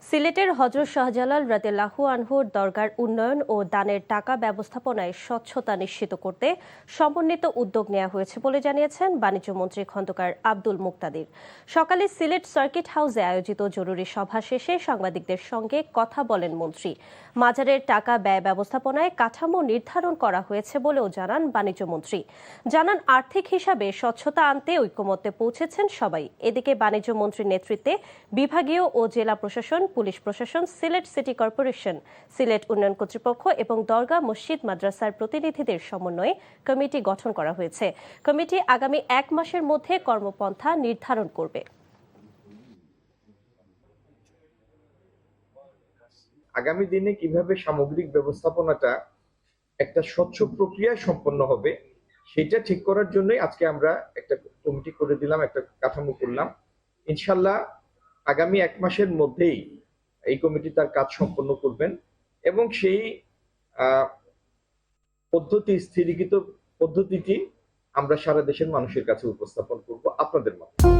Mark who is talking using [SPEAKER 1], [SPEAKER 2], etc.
[SPEAKER 1] সিলেটের হযরত শাহজালাল রাদিয়াল্লাহু আনহুর দরগার উন্নয়ন ও দানের টাকা ব্যবস্থাপনায় স্বচ্ছতা নিশ্চিত করতে সমন্বিত উদ্যোগ নেওয়া হয়েছে বলে জানিয়েছেন বাণিজ্যমন্ত্রী খন্দকার আব্দুল মুকতাদির। সকালে সিলেট সার্কিট হাউসে আয়োজিত জরুরি সভা শেষে সাংবাদিকদের সঙ্গে কথা বলেন মন্ত্রী। মাজারের টাকা ব্যয় ব্যবস্থাপনায় কাঠামো নির্ধারণ করা হয়েছে বলেও জানান বাণিজ্যমন্ত্রী। জানান আর্থিক হিসাবে স্বচ্ছতা আনতে ঐকমত্যে পৌঁছেছেন সবাই। এদিকে বাণিজ্যমন্ত্রীর নেতৃত্বে বিভাগীয় ও জেলা প্রশাসন, পুলিশ প্রশাসন, সিলেট সিটি কর্পোরেশন, সিলেট উন্নয়ন কর্তৃপক্ষ এবং দরগা মসজিদ মাদ্রাসার প্রতিনিধিদের সমন্বয়ে কমিটি গঠন করা হয়েছে। কমিটি আগামী 1 মাসের মধ্যে কর্মপন্থা নির্ধারণ করবে।
[SPEAKER 2] আগামী দিনে কিভাবে সামগ্রিক ব্যবস্থাপনাটা একটা স্বচ্ছ প্রক্রিয়ায় সম্পন্ন হবে সেটা ঠিক করার জন্যই আজকে আমরা একটা কমিটি করে দিলাম, একটা কাঠামো করলাম। ইনশাল্লাহ আগামী 1 মাসের মধ্যেই এই কমিটি তার কাজ সম্পন্ন করবেন এবং সেই স্থিরীকৃত পদ্ধতিটি আমরা সারা দেশের মানুষের কাছে উপস্থাপন করব আপনাদের মাধ্যমে।